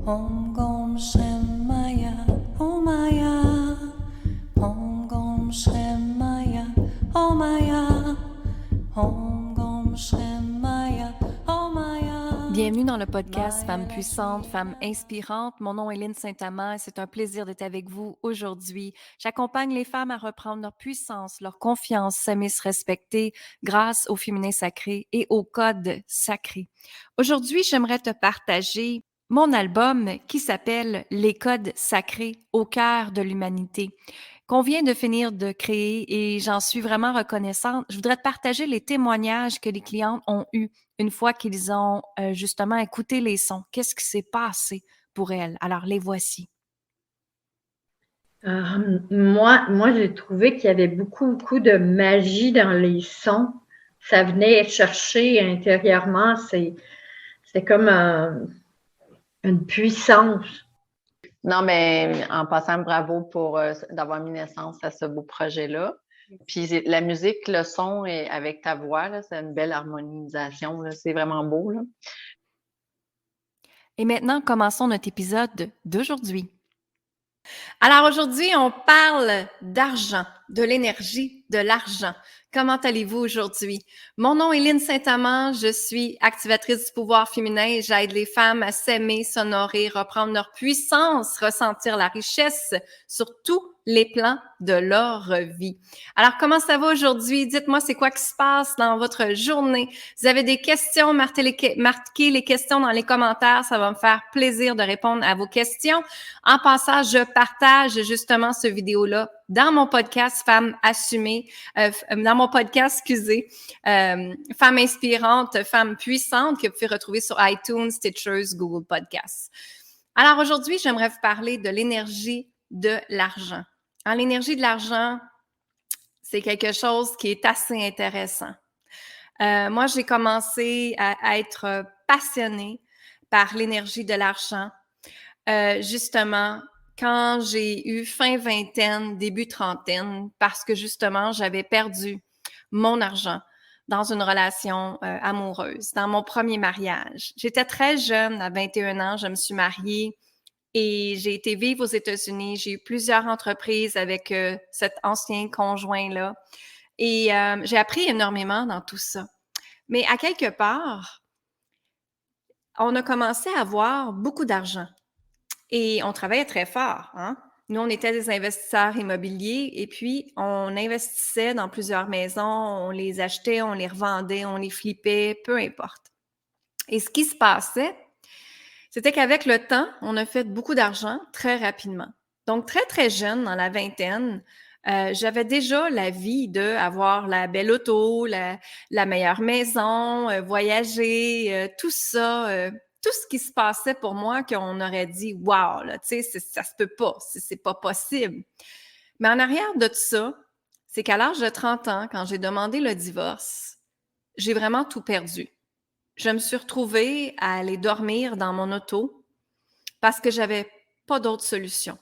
Hongom Shem Maya, Oh Maya, Hongom Shem Maya, Oh Maya, Hongom Shem Maya, Oh Maya. Bienvenue dans le podcast Femmes puissantes, Femmes inspirantes. Mon nom est Lynne Saint-Amand et c'est un plaisir d'être avec vous aujourd'hui. J'accompagne les femmes à reprendre leur puissance, leur confiance, s'aimer, se respecter grâce au féminin sacré et au code sacré. Aujourd'hui, j'aimerais te partager mon album qui s'appelle Les codes sacrés au cœur de l'humanité, qu'on vient de finir de créer et j'en suis vraiment reconnaissante. Je voudrais te partager les témoignages que les clientes ont eus une fois qu'ils ont justement écouté les sons. Qu'est-ce qui s'est passé pour elles? Alors, les voici. Moi, j'ai trouvé qu'il y avait beaucoup de magie dans les sons. Ça venait chercher intérieurement. C'est comme une puissance. Non, mais en passant, bravo pour d'avoir mis naissance à ce beau projet-là. Puis la musique, le son et avec ta voix, là, c'est une belle harmonisation. Là, c'est vraiment beau. Là. Et maintenant, commençons notre épisode d'aujourd'hui. Alors aujourd'hui, on parle d'argent, de l'énergie, de l'argent. Comment allez-vous aujourd'hui? Mon nom est Lynne Saint-Amand, je suis activatrice du pouvoir féminin et j'aide les femmes à s'aimer, s'honorer, reprendre leur puissance, ressentir la richesse sur tous les plans de leur vie. Alors, comment ça va aujourd'hui? Dites-moi, c'est quoi qui se passe dans votre journée? Vous avez des questions? Marquez les questions dans les commentaires. Ça va me faire plaisir de répondre à vos questions. En passant, je partage justement ce vidéo-là dans mon podcast Femmes assumées, dans mon podcast, Femmes inspirantes, Femmes puissantes, que vous pouvez retrouver sur iTunes, Stitchers, Google Podcasts. Alors aujourd'hui, j'aimerais vous parler de l'énergie de l'argent. Alors, l'énergie de l'argent, c'est quelque chose qui est assez intéressant. Moi, j'ai commencé à être passionnée par l'énergie de l'argent, justement, quand j'ai eu fin vingtaine, début trentaine, parce que justement, j'avais perdu mon argent dans une relation amoureuse, dans mon premier mariage. J'étais très jeune, à 21 ans, je me suis mariée et j'ai été vivre aux États-Unis. J'ai eu plusieurs entreprises avec cet ancien conjoint-là et j'ai appris énormément dans tout ça. Mais à quelque part, on a commencé à avoir beaucoup d'argent. Et on travaillait très fort, hein? Nous, on était des investisseurs immobiliers et puis on investissait dans plusieurs maisons, on les achetait, on les revendait, on les flippait, peu importe. Et ce qui se passait, c'était qu'avec le temps, on a fait beaucoup d'argent très rapidement. Donc, très, très jeune, dans la vingtaine, j'avais déjà la vie d'avoir la belle auto, la meilleure maison, voyager, tout ça, tout ce qui se passait pour moi qu'on aurait dit « wow », là, tu sais, ça se peut pas, c'est pas possible. Mais en arrière de tout ça, c'est qu'à l'âge de 30 ans, quand j'ai demandé le divorce, j'ai vraiment tout perdu. Je me suis retrouvée à aller dormir dans mon auto parce que j'avais pas d'autre solution.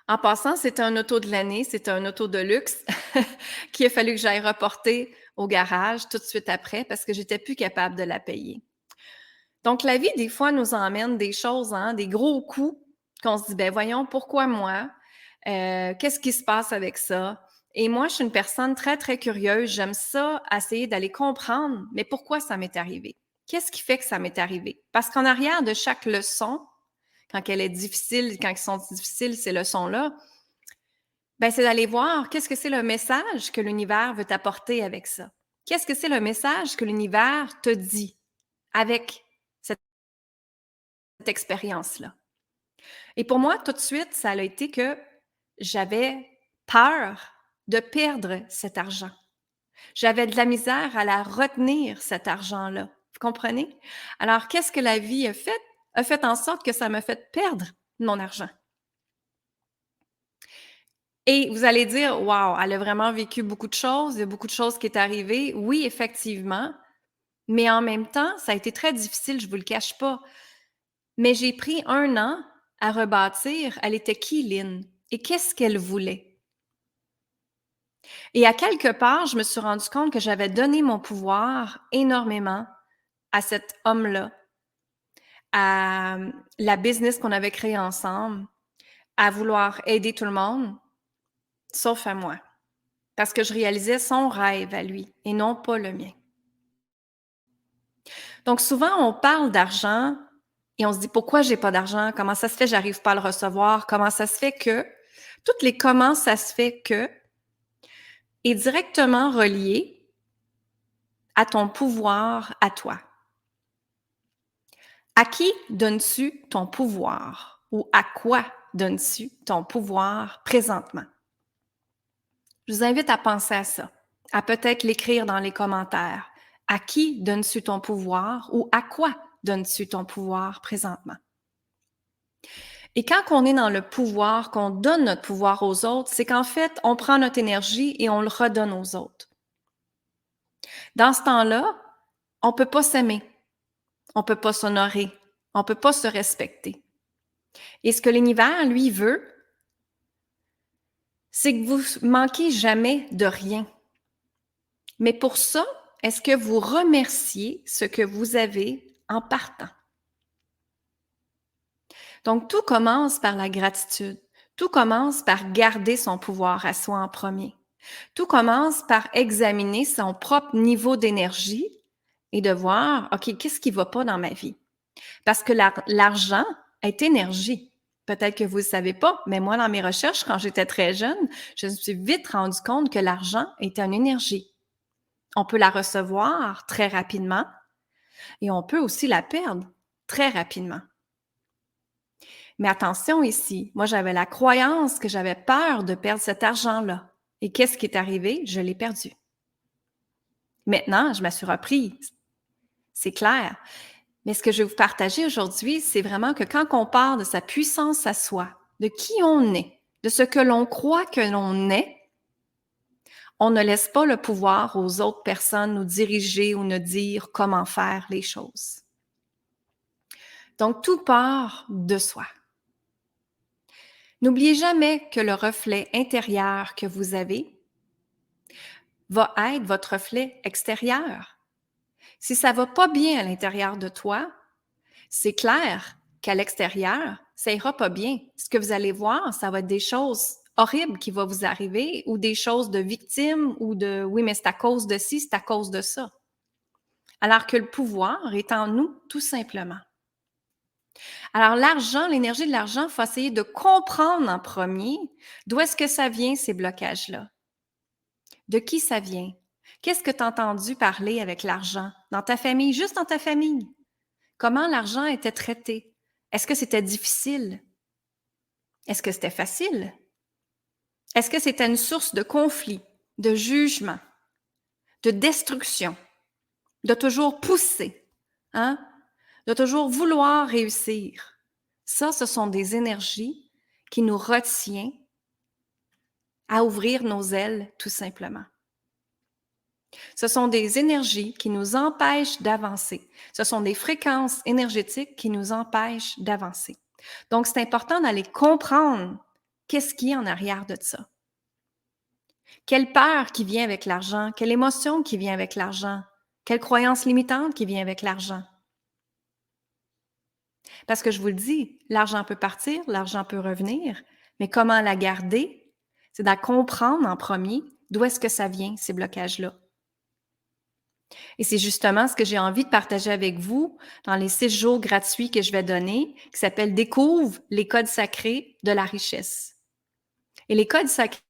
En passant, c'était un auto de l'année, c'était un auto de luxe qu'il a fallu que j'aille reporter au garage tout de suite après parce que j'étais plus capable de la payer. Donc, la vie, des fois, nous emmène des choses, hein, des gros coups qu'on se dit, ben voyons, pourquoi moi? Qu'est-ce qui se passe avec ça? Et moi, je suis une personne très, très curieuse. J'aime ça, essayer d'aller comprendre, mais pourquoi ça m'est arrivé? Qu'est-ce qui fait que ça m'est arrivé? Parce qu'en arrière de chaque leçon, quand elle est difficile, quand elles sont difficiles, ces leçons-là, ben, c'est d'aller voir qu'est-ce que c'est le message que l'univers veut t'apporter avec ça. Qu'est-ce que c'est le message que l'univers te dit avec cette expérience-là? Et pour moi, tout de suite, ça a été que j'avais peur de perdre cet argent. J'avais de la misère à la retenir, cet argent-là. Vous comprenez? Alors, qu'est-ce que la vie a fait? A fait en sorte que ça m'a fait perdre mon argent. Et vous allez dire, wow, elle a vraiment vécu beaucoup de choses, il y a beaucoup de choses qui est arrivées. Oui, effectivement, mais en même temps, ça a été très difficile, je vous le cache pas. Mais j'ai pris 1 an à rebâtir. Elle était qui, Lynne? Et qu'est-ce qu'elle voulait? Et à quelque part, je me suis rendu compte que j'avais donné mon pouvoir énormément à cet homme-là, à la business qu'on avait créée ensemble, à vouloir aider tout le monde, sauf à moi. Parce que je réalisais son rêve à lui et non pas le mien. Donc souvent, on parle d'argent et on se dit pourquoi j'ai pas d'argent, comment ça se fait, j'arrive pas à le recevoir, comment ça se fait que, toutes les comment ça se fait que est directement relié à ton pouvoir à toi. À qui donnes-tu ton pouvoir ou à quoi donnes-tu ton pouvoir présentement? Je vous invite à penser à ça, à peut-être l'écrire dans les commentaires. À qui donnes-tu ton pouvoir ou à quoi donnes-tu ton pouvoir présentement? Et quand on est dans le pouvoir, qu'on donne notre pouvoir aux autres, c'est qu'en fait, on prend notre énergie et on le redonne aux autres. Dans ce temps-là, on ne peut pas s'aimer, on ne peut pas s'honorer, on ne peut pas se respecter. Et ce que l'univers, lui, veut, c'est que vous manquez jamais de rien. Mais pour ça, est-ce que vous remerciez ce que vous avez en partant? Donc, tout commence par la gratitude. Tout commence par garder son pouvoir à soi en premier. Tout commence par examiner son propre niveau d'énergie et de voir, OK, qu'est-ce qui ne va pas dans ma vie? Parce que l'argent est énergie. Peut-être que vous ne le savez pas, mais moi, dans mes recherches, quand j'étais très jeune, je me suis vite rendu compte que l'argent était une énergie. On peut la recevoir très rapidement et on peut aussi la perdre très rapidement. Mais attention ici, moi, j'avais la croyance que j'avais peur de perdre cet argent-là. Et qu'est-ce qui est arrivé? Je l'ai perdu. Maintenant, je me suis reprise. C'est clair. Mais ce que je vais vous partager aujourd'hui, c'est vraiment que quand on parle de sa puissance à soi, de qui on est, de ce que l'on croit que l'on est, on ne laisse pas le pouvoir aux autres personnes nous diriger ou nous dire comment faire les choses. Donc, tout part de soi. N'oubliez jamais que le reflet intérieur que vous avez va être votre reflet extérieur. Si ça va pas bien à l'intérieur de toi, c'est clair qu'à l'extérieur, ça ira pas bien. Ce que vous allez voir, ça va être des choses horribles qui vont vous arriver ou des choses de victimes ou de « oui, mais c'est à cause de ci, c'est à cause de ça ». Alors que le pouvoir est en nous, tout simplement. Alors l'argent, l'énergie de l'argent, il faut essayer de comprendre en premier d'où est-ce que ça vient, ces blocages-là. De qui ça vient? Qu'est-ce que tu as entendu parler avec l'argent? Dans ta famille, juste dans ta famille. Comment l'argent était traité? Est-ce que c'était difficile? Est-ce que c'était facile? Est-ce que c'était une source de conflit, de jugement, de destruction, de toujours pousser, hein? De toujours vouloir réussir? Ça, ce sont des énergies qui nous retiennent à ouvrir nos ailes, tout simplement. Ce sont des énergies qui nous empêchent d'avancer. Ce sont des fréquences énergétiques qui nous empêchent d'avancer. Donc, c'est important d'aller comprendre qu'est-ce qui est en arrière de ça. Quelle peur qui vient avec l'argent? Quelle émotion qui vient avec l'argent? Quelle croyance limitante qui vient avec l'argent? Parce que je vous le dis, l'argent peut partir, l'argent peut revenir, mais comment la garder? C'est de comprendre en premier d'où est-ce que ça vient, ces blocages-là. Et c'est justement ce que j'ai envie de partager avec vous dans les 6 jours gratuits que je vais donner, qui s'appelle « Découvre les codes sacrés de la richesse ». Et les codes sacrés,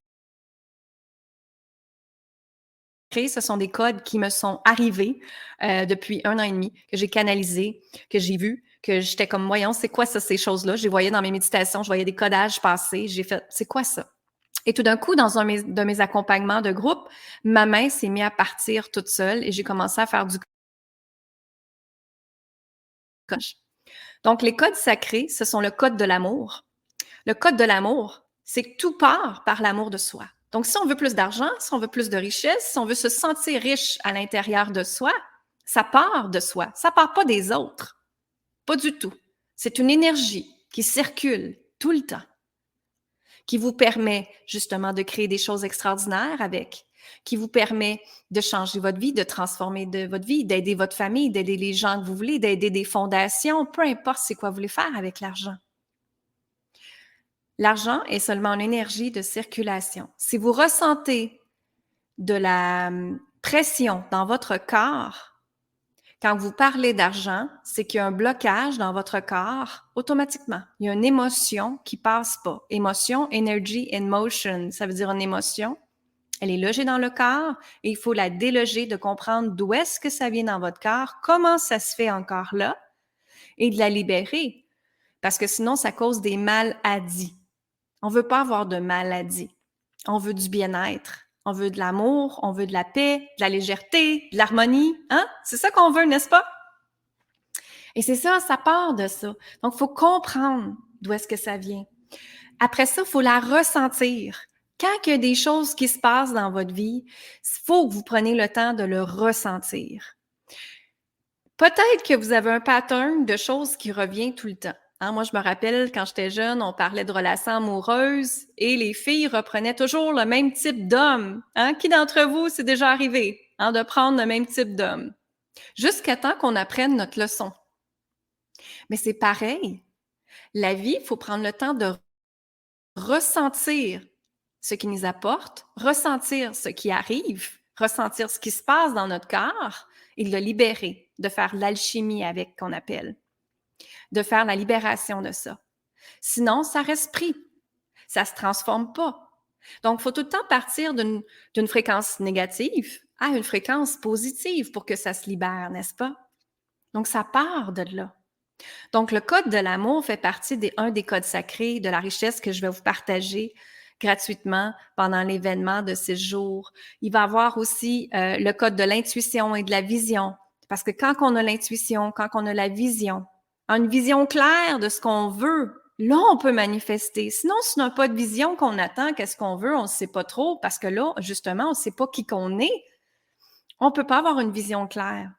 ce sont des codes qui me sont arrivés depuis 1 an et demi, que j'ai canalisés, que j'ai vus, que j'étais comme, voyons, c'est quoi ça, ces choses-là? Je les voyais dans mes méditations, je voyais des codages passer, j'ai fait, c'est quoi ça? Et tout d'un coup, dans un de mes accompagnements de groupe, ma main s'est mise à partir toute seule et j'ai commencé à faire du coach. Donc, les codes sacrés, ce sont le code de l'amour. Le code de l'amour, c'est que tout part par l'amour de soi. Donc, si on veut plus d'argent, si on veut plus de richesse, si on veut se sentir riche à l'intérieur de soi, ça part de soi. Ça part pas des autres. Pas du tout. C'est une énergie qui circule tout le temps, qui vous permet justement de créer des choses extraordinaires avec, qui vous permet de changer votre vie, de transformer votre vie, d'aider votre famille, d'aider les gens que vous voulez, d'aider des fondations, peu importe c'est quoi vous voulez faire avec l'argent. L'argent est seulement une énergie de circulation. Si vous ressentez de la pression dans votre corps, quand vous parlez d'argent, c'est qu'il y a un blocage dans votre corps automatiquement. Il y a une émotion qui passe pas. Émotion, energy and motion, ça veut dire une émotion. Elle est logée dans le corps et il faut la déloger, de comprendre d'où est-ce que ça vient dans votre corps, comment ça se fait encore là et de la libérer. Parce que sinon, ça cause des maladies. On veut pas avoir de maladies. On veut du bien-être. On veut de l'amour, on veut de la paix, de la légèreté, de l'harmonie. Hein? C'est ça qu'on veut, n'est-ce pas? Et c'est ça, ça part de ça. Donc, il faut comprendre d'où est-ce que ça vient. Après ça, il faut la ressentir. Quand il y a des choses qui se passent dans votre vie, il faut que vous preniez le temps de le ressentir. Peut-être que vous avez un pattern de choses qui revient tout le temps. Hein, moi, je me rappelle, quand j'étais jeune, on parlait de relations amoureuses et les filles reprenaient toujours le même type d'homme. Hein? Qui d'entre vous, c'est déjà arrivé de prendre le même type d'homme? Jusqu'à temps qu'on apprenne notre leçon. Mais c'est pareil. La vie, il faut prendre le temps de ressentir ce qui nous apporte, ressentir ce qui arrive, ressentir ce qui se passe dans notre corps et de le libérer, de faire l'alchimie avec, qu'on appelle. De faire la libération de ça. Sinon, ça reste pris. Ça ne se transforme pas. Donc, il faut tout le temps partir d'une fréquence négative à une fréquence positive pour que ça se libère, n'est-ce pas? Donc, ça part de là. Donc, le code de l'amour fait partie d'un des codes sacrés de la richesse que je vais vous partager gratuitement pendant l'événement de 6 jours. Il va y avoir aussi le code de l'intuition et de la vision. Parce que quand on a l'intuition, quand on a la vision, une vision claire de ce qu'on veut, là, on peut manifester. Sinon, si on n'a pas de vision qu'on attend, qu'est-ce qu'on veut, on ne sait pas trop, parce que là, justement, on ne sait pas qui qu'on est. On ne peut pas avoir une vision claire.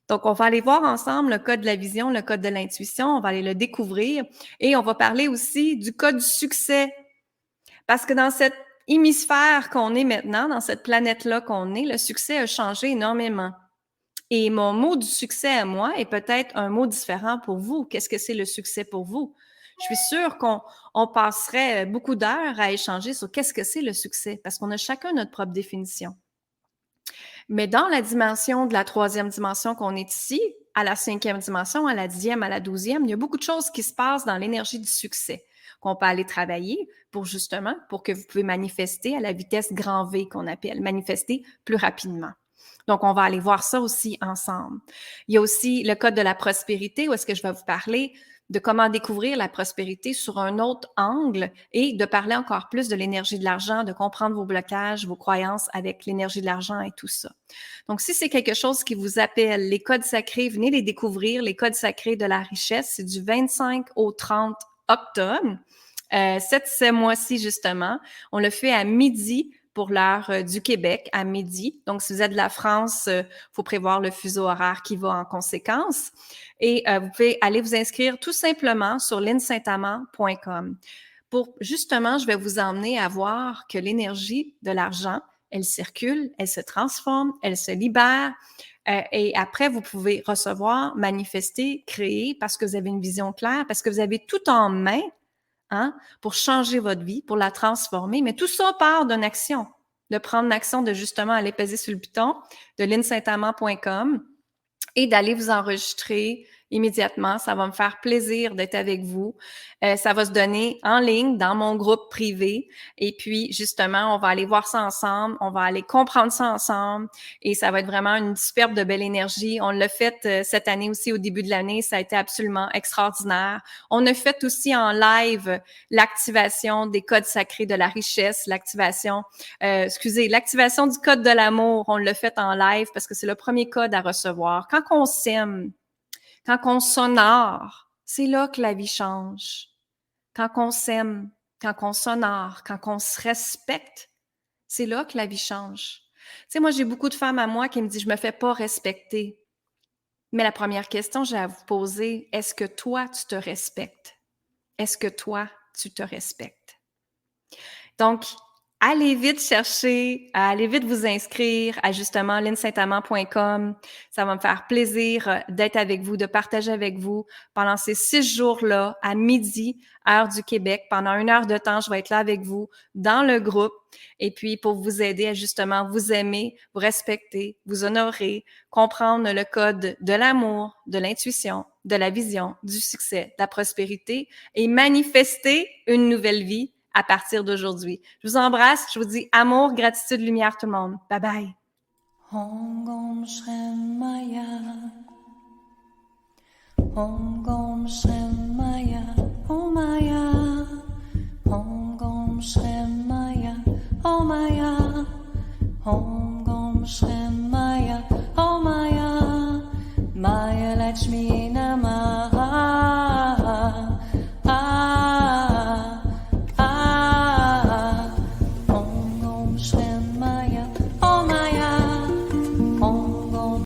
Donc, on va aller voir ensemble le code de la vision, le code de l'intuition, on va aller le découvrir et on va parler aussi du code du succès. Parce que dans cet hémisphère qu'on est maintenant, dans cette planète-là qu'on est, le succès a changé énormément. Et mon mot du succès à moi est peut-être un mot différent pour vous. Qu'est-ce que c'est le succès pour vous? Je suis sûre qu'on passerait beaucoup d'heures à échanger sur qu'est-ce que c'est le succès, parce qu'on a chacun notre propre définition. Mais dans la dimension de la 3e dimension qu'on est ici, à la 5e dimension, à la 10e, à la 12e, il y a beaucoup de choses qui se passent dans l'énergie du succès qu'on peut aller travailler pour que vous pouvez manifester à la vitesse grand V qu'on appelle, manifester plus rapidement. Donc, on va aller voir ça aussi ensemble. Il y a aussi le code de la prospérité, où est-ce que je vais vous parler de comment découvrir la prospérité sur un autre angle et de parler encore plus de l'énergie de l'argent, de comprendre vos blocages, vos croyances avec l'énergie de l'argent et tout ça. Donc, si c'est quelque chose qui vous appelle, les codes sacrés, venez les découvrir, les codes sacrés de la richesse, c'est du 25 au 30 octobre. Ce mois-ci, justement, on le fait à midi pour l'heure du Québec, à midi. Donc, si vous êtes de la France, faut prévoir le fuseau horaire qui va en conséquence. Et vous pouvez aller vous inscrire tout simplement sur linsaintamant.com. Pour, justement, je vais vous emmener à voir que l'énergie de l'argent, elle circule, elle se transforme, elle se libère. Et après, vous pouvez recevoir, manifester, créer parce que vous avez une vision claire, parce que vous avez tout en main. Pour changer votre vie, pour la transformer. Mais tout ça part d'une action, de prendre l'action de justement aller peser sur le piton de linsaintamant.com et d'aller vous enregistrer immédiatement. Ça va me faire plaisir d'être avec vous. Ça va se donner en ligne dans mon groupe privé. Et puis, justement, on va aller voir ça ensemble. On va aller comprendre ça ensemble. Et ça va être vraiment une superbe de belle énergie. On l'a fait cette année aussi, au début de l'année. Ça a été absolument extraordinaire. On a fait aussi en live l'activation des codes sacrés de la richesse, l'activation du code de l'amour. On l'a fait en live parce que c'est le premier code à recevoir. Quand on s'aime, quand on s'honore, c'est là que la vie change. Quand on s'aime, quand on s'honore, quand on se respecte, c'est là que la vie change. Tu sais, moi, j'ai beaucoup de femmes à moi qui me disent « je me fais pas respecter ». Mais la première question que j'ai à vous poser, est-ce que toi, tu te respectes? Est-ce que toi, tu te respectes? Donc, allez vite chercher, allez vite vous inscrire à justement linsaintamant.com. Ça va me faire plaisir d'être avec vous, de partager avec vous pendant ces 6 jours-là à midi, heure du Québec. Pendant 1 heure de temps, je vais être là avec vous dans le groupe et puis pour vous aider à justement vous aimer, vous respecter, vous honorer, comprendre le code de l'amour, de l'intuition, de la vision, du succès, de la prospérité et manifester une nouvelle vie à partir d'aujourd'hui. Je vous embrasse, je vous dis amour, gratitude, lumière tout le monde. Bye bye. Om Gom Shem Maya. Om Gom Shem Maya. Oh Maya. Om Gom Shem Maya. Oh Maya. Om Gom Shem Maya. Oh Maya. Maya Lakshmi